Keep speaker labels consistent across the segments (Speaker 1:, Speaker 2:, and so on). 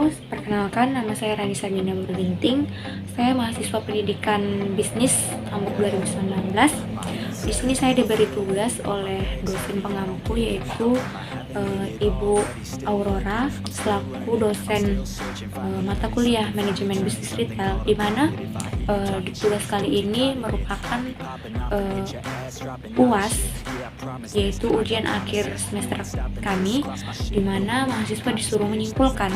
Speaker 1: Halo, perkenalkan nama saya Ranisa Bina Berginting. Saya mahasiswa pendidikan bisnis tahun 2019. Di sini saya diberi tugas oleh dosen pengampu yaitu Ibu Aurora selaku dosen mata kuliah manajemen bisnis retail, di mana tugas kali ini merupakan UAS, yaitu ujian akhir semester kami, di mana mahasiswa disuruh menyimpulkan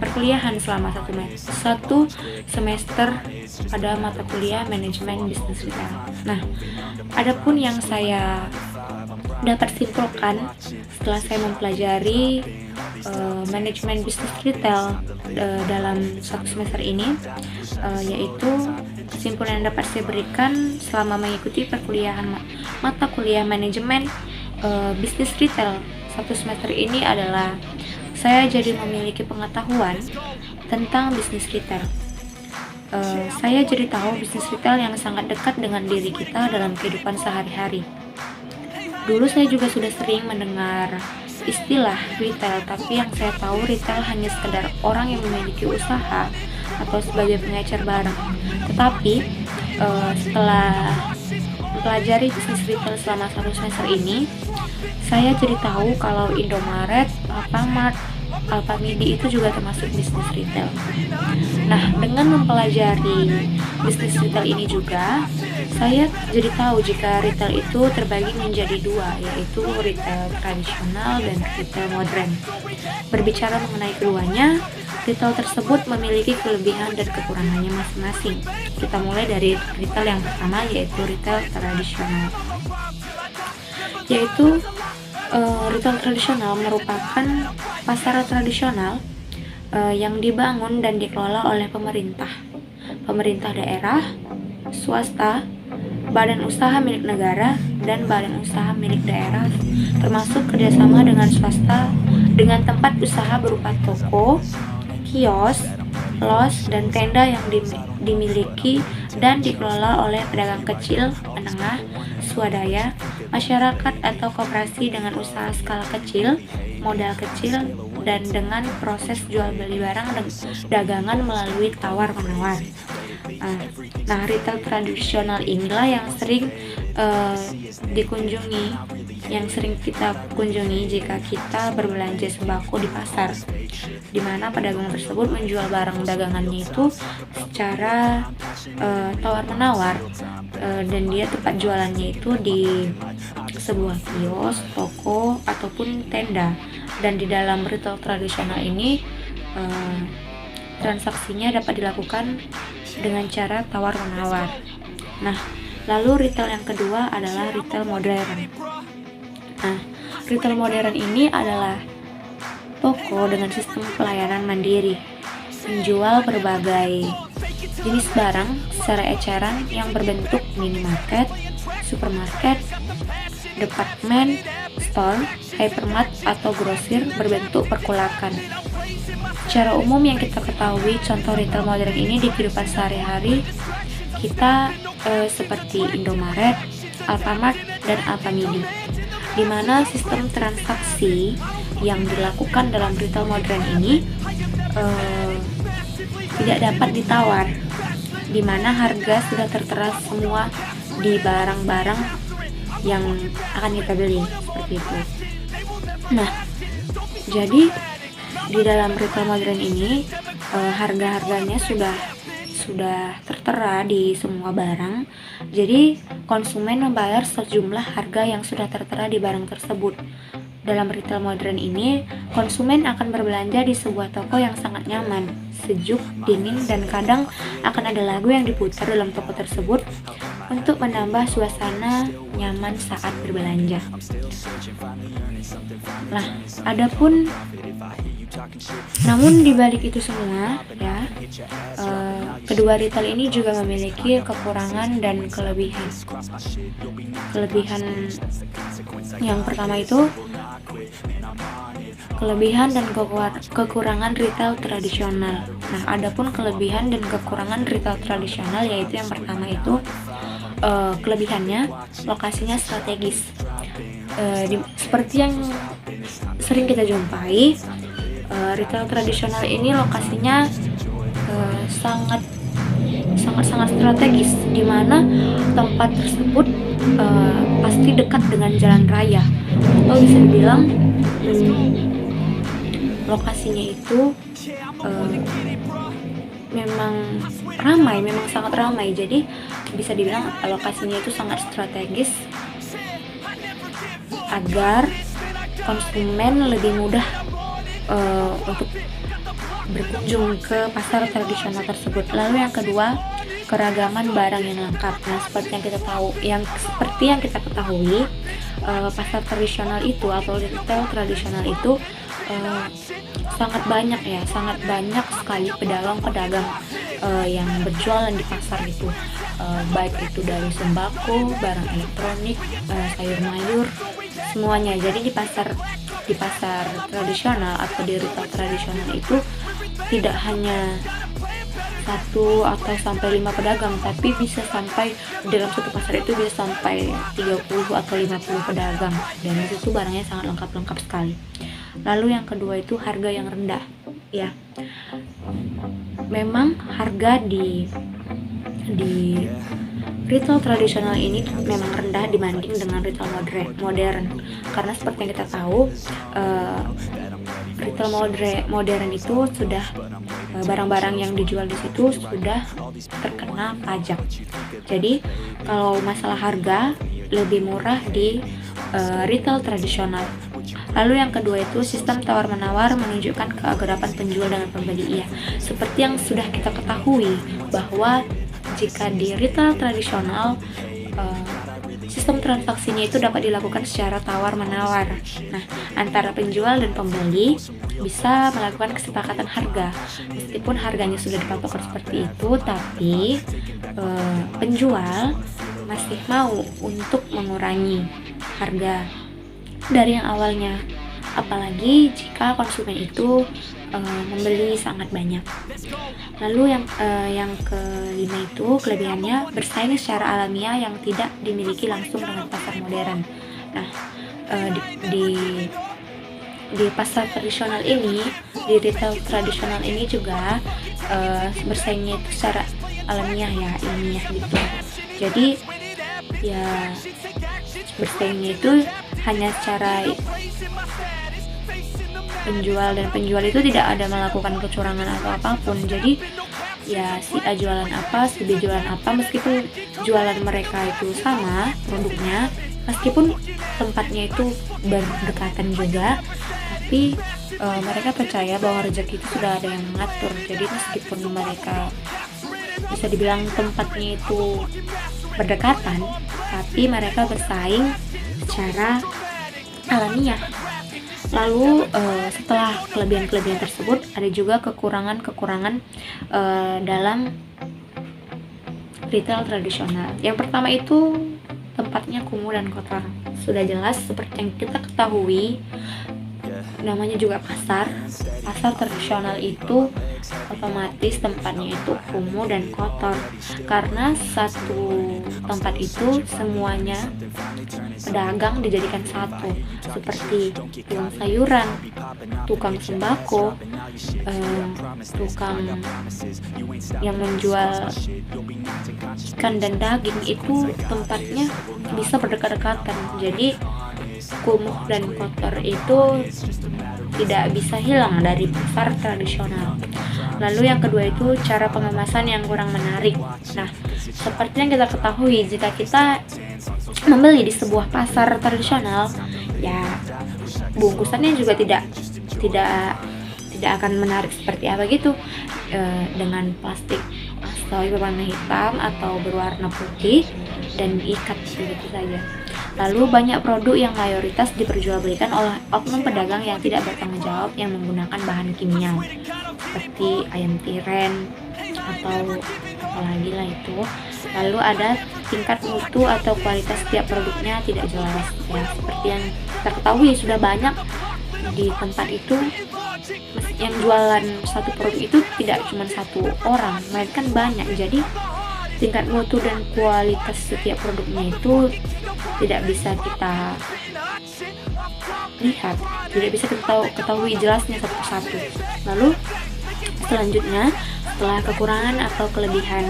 Speaker 1: perkuliahan selama satu semester pada mata kuliah manajemen bisnis retail. Nah, adapun yang saya dapat simpulkan setelah saya mempelajari manajemen bisnis retail dalam satu semester ini, yaitu kesimpulan yang dapat saya berikan selama mengikuti perkuliahan mata kuliah manajemen bisnis retail satu semester ini adalah saya jadi memiliki pengetahuan tentang bisnis retail. Saya jadi tahu bisnis retail yang sangat dekat dengan diri kita dalam kehidupan sehari-hari. Dulu saya juga sudah sering mendengar istilah retail, tapi yang saya tahu retail hanya sekedar orang yang memiliki usaha atau sebagai pengecer barang. Tetapi setelah mempelajari bisnis retail selama satu semester ini, saya jadi tahu kalau Indomaret, Alfamart, Alfamidi itu juga termasuk bisnis retail. Nah, dengan mempelajari bisnis retail ini juga, saya jadi tahu jika retail itu terbagi menjadi dua, yaitu retail tradisional dan retail modern. Berbicara mengenai keduanya, retail tersebut memiliki kelebihan dan kekurangannya masing-masing. Kita mulai dari retail yang pertama, yaitu retail tradisional. Retail tradisional merupakan pasar tradisional yang dibangun dan dikelola oleh pemerintah daerah, swasta, badan usaha milik negara, dan badan usaha milik daerah, termasuk kerjasama dengan swasta dengan tempat usaha berupa toko, kios, los, dan tenda yang dimiliki dan dikelola oleh pedagang kecil, menengah, swadaya, masyarakat atau koperasi dengan usaha skala kecil, modal kecil, dan dengan proses jual beli barang dan dagangan melalui tawar-menawar. Nah, retail tradisional inilah yang sering yang sering kita kunjungi jika kita berbelanja sembako di pasar, di mana pedagang tersebut menjual barang dagangannya itu secara tawar-menawar, dan dia tempat jualannya itu di sebuah kios, toko, ataupun tenda. Dan di dalam retail tradisional ini transaksinya dapat dilakukan dengan cara tawar-menawar. Nah, lalu retail yang kedua adalah retail modern. Nah, retail modern ini adalah toko dengan sistem pelayanan mandiri, menjual berbagai jenis barang secara eceran yang berbentuk minimarket, supermarket, department store, hypermart, atau grosir berbentuk perkulakan. Secara umum yang kita ketahui contoh retail modern ini di kehidupan sehari-hari kita seperti Indomaret, Alfamart, dan Alfamidi, di mana sistem transaksi yang dilakukan dalam retail modern ini tidak dapat ditawar, di mana harga sudah tertera semua di barang-barang yang akan kita beli, seperti itu. Nah, jadi di dalam retail modern ini harga-harganya sudah tertera di semua barang. Jadi konsumen membayar sejumlah harga yang sudah tertera di barang tersebut. Dalam retail modern ini, konsumen akan berbelanja di sebuah toko yang sangat nyaman, sejuk, dingin, dan kadang akan ada lagu yang diputar dalam toko tersebut untuk menambah suasana nyaman saat berbelanja. Nah, namun di balik itu semua, ya, kedua retail ini juga memiliki kekurangan dan kelebihan. Kelebihan yang pertama itu kelebihan dan kekurangan retail tradisional. Nah, adapun kelebihan dan kekurangan retail tradisional yaitu yang pertama itu kelebihannya lokasinya strategis. Seperti yang sering kita jumpai, Retail tradisional ini lokasinya sangat strategis, di mana tempat tersebut pasti dekat dengan jalan raya, atau bisa dibilang lokasinya itu memang sangat ramai. Jadi bisa dibilang lokasinya itu sangat strategis agar konsumen lebih mudah untuk berkunjung ke pasar tradisional tersebut. Lalu yang kedua, keragaman barang yang lengkap. Nah, seperti yang kita ketahui, pasar tradisional itu atau retail tradisional itu sangat banyak sekali pedagang-pedagang yang berjualan di pasar itu, baik itu dari sembako, barang elektronik, sayur mayur, semuanya. Jadi di pasar tradisional atau di retail tradisional itu tidak hanya 1 atau sampai 5 pedagang, tapi bisa sampai dalam satu pasar itu bisa sampai 30 atau 50 pedagang, dan itu barangnya sangat lengkap sekali. Lalu yang kedua itu harga yang rendah. Ya, memang harga di retail tradisional ini memang rendah dibanding dengan retail modern, karena seperti yang kita tahu, retail modern itu sudah barang-barang yang dijual di situ sudah terkena pajak. Jadi kalau masalah harga lebih murah di retail tradisional. Lalu yang kedua itu sistem tawar-menawar menunjukkan keakraban penjual dengan pembeli. Ya, seperti yang sudah kita ketahui bahwa jika di retail tradisional sistem transaksinya itu dapat dilakukan secara tawar-menawar. Nah, antara penjual dan pembeli bisa melakukan kesepakatan harga. Meskipun harganya sudah dipatokkan seperti itu, tapi penjual masih mau untuk mengurangi harga dari yang awalnya, apalagi jika konsumen itu membeli sangat banyak. Lalu yang kelima itu kelebihannya bersaing secara alamiah yang tidak dimiliki langsung dengan pasar modern. Nah, di pasar tradisional ini, di retail tradisional ini juga bersaingnya itu secara alamiah, ya, ilmiah gitu. Jadi ya bersaingnya itu hanya secara penjual itu tidak ada melakukan kecurangan atau apapun. Jadi ya si A jualan apa, si B jualan apa, meskipun jualan mereka itu sama produknya, meskipun tempatnya itu berdekatan juga, tapi mereka percaya bahwa rezeki itu sudah ada yang mengatur. Jadi meskipun mereka bisa dibilang tempatnya itu berdekatan, tapi mereka bersaing secara alamiah. Lalu setelah kelebihan-kelebihan tersebut, ada juga kekurangan-kekurangan dalam retail tradisional. Yang pertama itu tempatnya kumuh dan kotor. Sudah jelas seperti yang kita ketahui, namanya juga pasar tradisional itu otomatis tempatnya itu kumuh dan kotor, karena satu tempat itu semuanya pedagang dijadikan satu, seperti tukang sayuran, tukang sembako, tukang yang menjual ikan dan daging, itu tempatnya bisa berdekatan. Jadi kumuh dan kotor itu tidak bisa hilang dari pasar tradisional. Lalu yang kedua itu cara pengemasan yang kurang menarik. Nah, seperti yang kita ketahui, jika kita membeli di sebuah pasar tradisional, ya bungkusannya juga tidak akan menarik seperti apa gitu, dengan plastik atau berwarna hitam atau berwarna putih dan diikat begitu saja. Lalu banyak produk yang mayoritas diperjualbelikan oleh oknum pedagang yang tidak bertanggung jawab, yang menggunakan bahan kimia seperti ayam tiren atau apalagi lah itu. Lalu ada tingkat mutu atau kualitas setiap produknya tidak jelas, ya seperti yang kita ketahui sudah banyak di tempat itu yang jualan satu produk itu tidak cuma satu orang, melainkan banyak. Jadi tingkat mutu dan kualitas setiap produknya itu tidak bisa kita lihat, tidak bisa kita ketahui jelasnya satu persatu. Lalu selanjutnya, setelah kekurangan atau kelebihan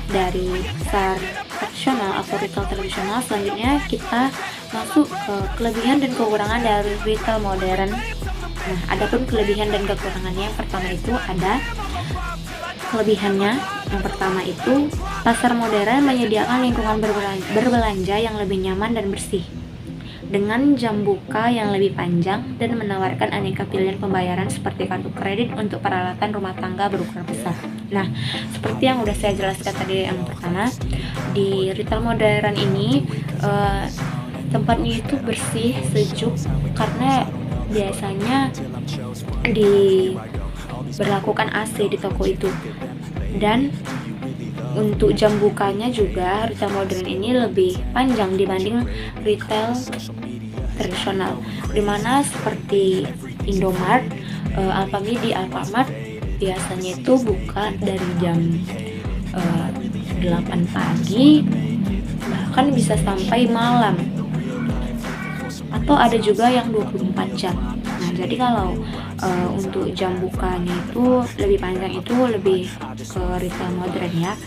Speaker 1: dari pasar tradisional atau retail tradisional, selanjutnya kita masuk ke kelebihan dan kekurangan dari retail modern. Nah, adapun kelebihan dan kekurangannya, yang pertama itu ada kelebihannya. Yang pertama itu, pasar modern menyediakan lingkungan berbelanja yang lebih nyaman dan bersih, dengan jam buka yang lebih panjang dan menawarkan aneka pilihan pembayaran seperti kartu kredit untuk peralatan rumah tangga berukuran besar. Nah, seperti yang udah saya jelaskan tadi yang pertama, di retail modern ini tempatnya itu bersih, sejuk, karena biasanya diberlakukan AC di toko itu. Dan untuk jam bukanya juga retail modern ini lebih panjang dibanding retail tradisional, dimana seperti Indomart, di Alfamart biasanya itu buka dari jam 8 pagi bahkan bisa sampai malam, atau ada juga yang 24 jam. Nah, jadi kalau untuk jam bukanya itu lebih panjang, itu lebih ke retail modern ya.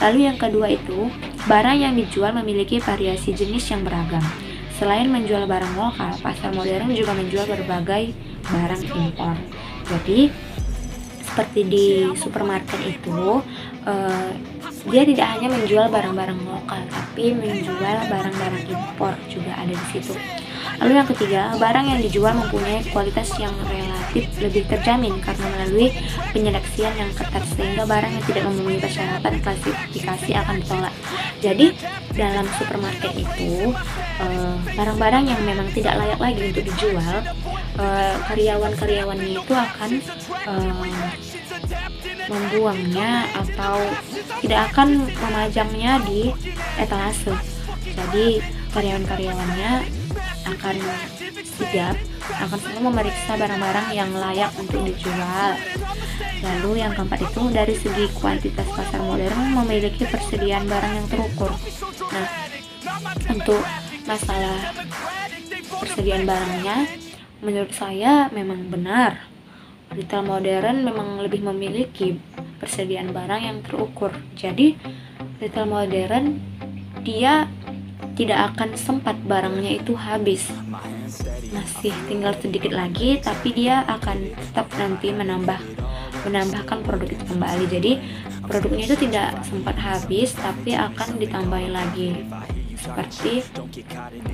Speaker 1: Lalu yang kedua itu, barang yang dijual memiliki variasi jenis yang beragam. Selain menjual barang lokal, pasar modern juga menjual berbagai barang impor. Jadi seperti di supermarket itu, dia tidak hanya menjual barang-barang lokal, tapi menjual barang-barang impor juga ada di situ. Lalu yang ketiga, barang yang dijual mempunyai kualitas yang relatif lebih terjamin karena melalui penyeleksian yang ketat, sehingga barang yang tidak memenuhi persyaratan klasifikasi akan ditolak. Jadi dalam supermarket itu, barang-barang yang memang tidak layak lagi untuk dijual, karyawan-karyawannya itu akan membuangnya atau tidak akan memajangnya di etalase. Jadi karyawan-karyawannya akan sigap, akan selalu memeriksa barang-barang yang layak untuk dijual. Lalu yang keempat itu, dari segi kuantitas, pasar modern memiliki persediaan barang yang terukur. Nah, untuk masalah persediaan barangnya, menurut saya memang benar, retail modern memang lebih memiliki persediaan barang yang terukur. Jadi retail modern dia tidak akan sempat barangnya itu habis, masih tinggal sedikit lagi, tapi dia akan tetap nanti menambahkan produk itu kembali. Jadi produknya itu tidak sempat habis, tapi akan ditambahin lagi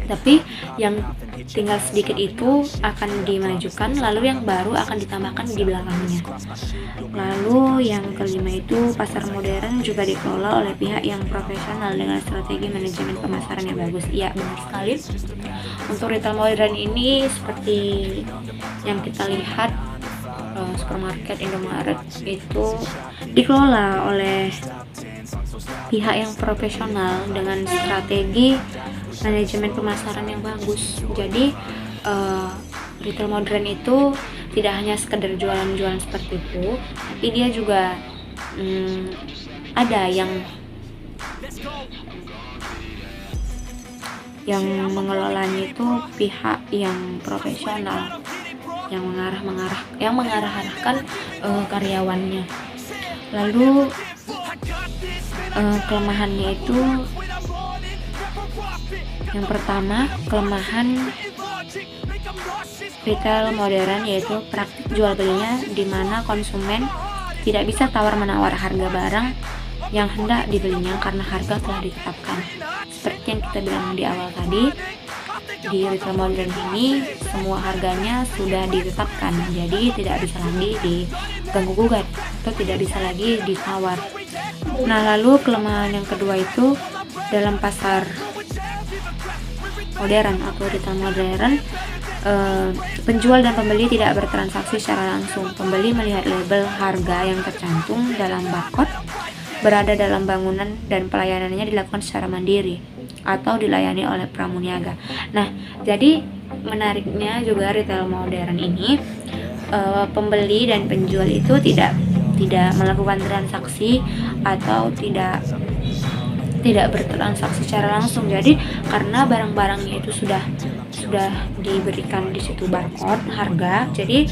Speaker 1: tapi yang tinggal sedikit itu akan dimajukan, lalu yang baru akan ditambahkan di belakangnya. Lalu yang kelima itu, pasar modern juga dikelola oleh pihak yang profesional dengan strategi manajemen pemasaran yang bagus. Iya, benar sekali. Untuk retail modern ini seperti yang kita lihat, supermarket Indomaret itu dikelola oleh pihak yang profesional dengan strategi manajemen pemasaran yang bagus. Jadi retail modern itu tidak hanya sekedar jualan-jualan seperti itu, tapi dia juga ada yang mengelolanya itu pihak yang profesional, yang mengarahkan karyawannya. Lalu kelemahannya itu, yang pertama, kelemahan retail modern yaitu praktik jual belinya, di mana konsumen tidak bisa tawar-menawar harga barang yang hendak dibelinya karena harga telah ditetapkan. Seperti yang kita bilang di awal tadi, di retail modern ini semua harganya sudah ditetapkan, jadi tidak bisa lagi diganggu gugat atau tidak bisa lagi ditawar. Nah, lalu kelemahan yang kedua itu, dalam pasar modern atau retail modern, penjual dan pembeli tidak bertransaksi secara langsung. Pembeli melihat label harga yang tercantum dalam barcode, berada dalam bangunan, dan pelayanannya dilakukan secara mandiri atau dilayani oleh pramuniaga. Nah, jadi menariknya juga retail modern ini, pembeli dan penjual itu tidak melakukan transaksi atau tidak tidak bertransaksi secara langsung. Jadi karena barang-barangnya itu sudah diberikan di situ barcode harga, jadi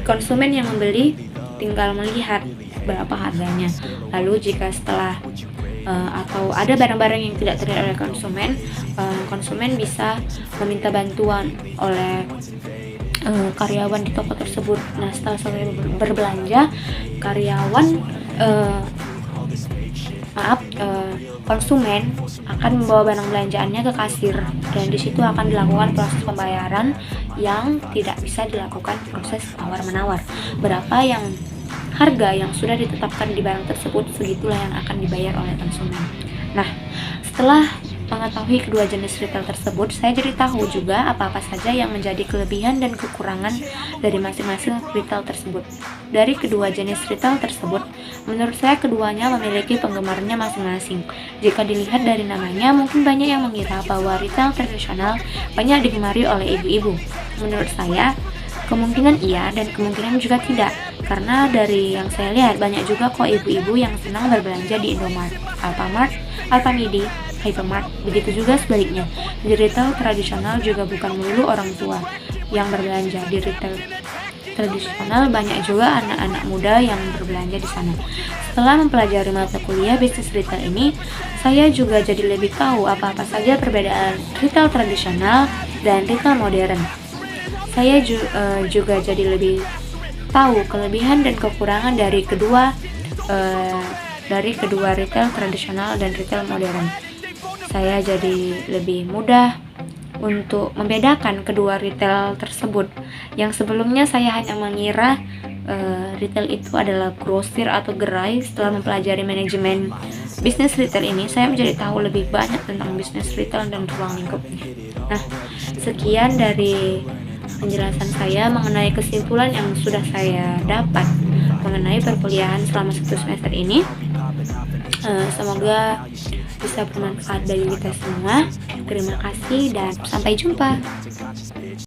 Speaker 1: konsumen yang membeli tinggal melihat berapa harganya. Lalu jika setelah atau ada barang-barang yang tidak terlihat oleh konsumen, konsumen bisa meminta bantuan oleh karyawan di toko tersebut. Nah, setelah selesai berbelanja, karyawan konsumen akan membawa barang belanjaannya ke kasir, dan di situ akan dilakukan proses pembayaran yang tidak bisa dilakukan proses tawar-menawar. Berapa yang harga yang sudah ditetapkan di barang tersebut, segitulah yang akan dibayar oleh konsumen. Nah, setelah mengetahui kedua jenis retail tersebut, saya jadi tahu juga apa-apa saja yang menjadi kelebihan dan kekurangan dari masing-masing retail tersebut. Dari kedua jenis retail tersebut, menurut saya keduanya memiliki penggemarnya masing-masing. Jika dilihat dari namanya, mungkin banyak yang mengira bahwa retail tradisional banyak digemari oleh ibu-ibu. Menurut saya, kemungkinan iya dan kemungkinan juga tidak, karena dari yang saya lihat banyak juga kok ibu-ibu yang senang berbelanja di Indomaret, Alfamart, Alfamidi, Hypermart. Begitu juga sebaliknya, di retail tradisional juga bukan melulu orang tua yang berbelanja. Di retail tradisional banyak juga anak-anak muda yang berbelanja di sana. Setelah mempelajari mata kuliah bisnis retail ini, saya juga jadi lebih tahu apa-apa saja perbedaan retail tradisional dan retail modern. Saya juga jadi lebih tahu kelebihan dan kekurangan dari kedua retail tradisional dan retail modern. Saya jadi lebih mudah untuk membedakan kedua retail tersebut. Yang sebelumnya saya hanya mengira retail itu adalah grosir atau gerai. Setelah mempelajari manajemen bisnis retail ini, saya menjadi tahu lebih banyak tentang bisnis retail dan ruang lingkupnya. Nah, sekian dari penjelasan saya mengenai kesimpulan yang sudah saya dapat mengenai perkuliahan selama 1 semester ini. Semoga bisa bermanfaat bagi kita semua. Terima kasih dan sampai jumpa.